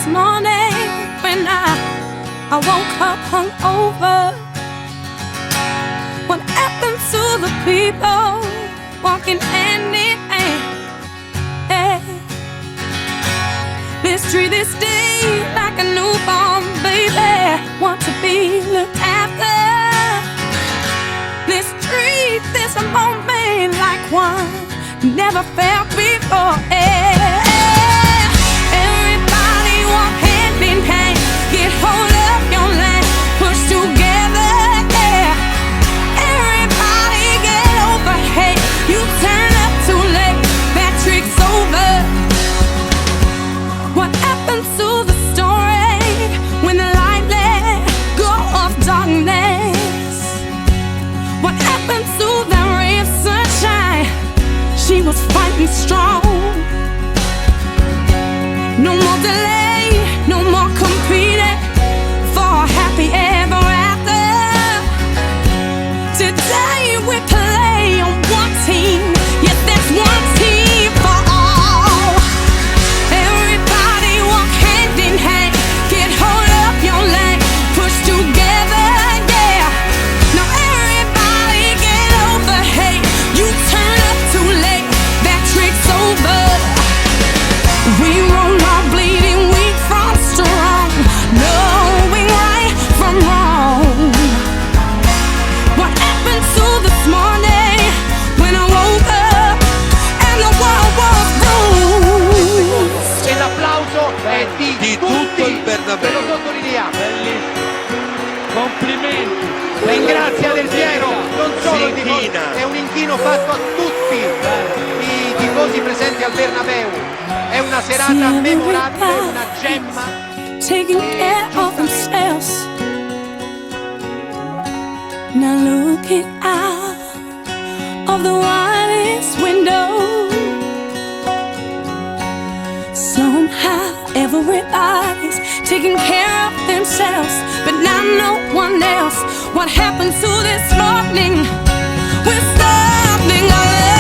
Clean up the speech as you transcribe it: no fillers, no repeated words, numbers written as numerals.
this morning when I woke up hungover? What happened to the people walking hand in hand? Let's treat this day like a newborn baby, want to be looked after. Let's treat this moment like one never felt before. Everybody walk hand in hand, get hold of your land, push together. Everybody get over hate, you turn up too late, that trick's over. What happened to the story when the light let go of darkness? What happened to that ray of sunshine? She was fighting strong. No more delay, no more competing for a happy ever after. Today we play on one team, yes, that's one team for all. Everybody walk hand in hand, get hold of your land, push together, yeah. Now everybody get over hate, you turn up too late, that trick's over. We roll on bleeding weak from strong, knowing right from wrong. What happened to this morning when I woke up and the world was bruised? E l'applauso è di tutto il ve Bernabéu. lo sottolineiamo. Complimenti. Ringrazia Del Piero, non solo i tifosi, Inchina. è un inchino fatto a tutti i tifosi presenti al Bernabéu. È una serata memorabile, una gemma. Taking care of themselves. Now looking out of the widest window, somehow everybody's taking care of themselves, but now no one else. What happened to this morning? We're starting all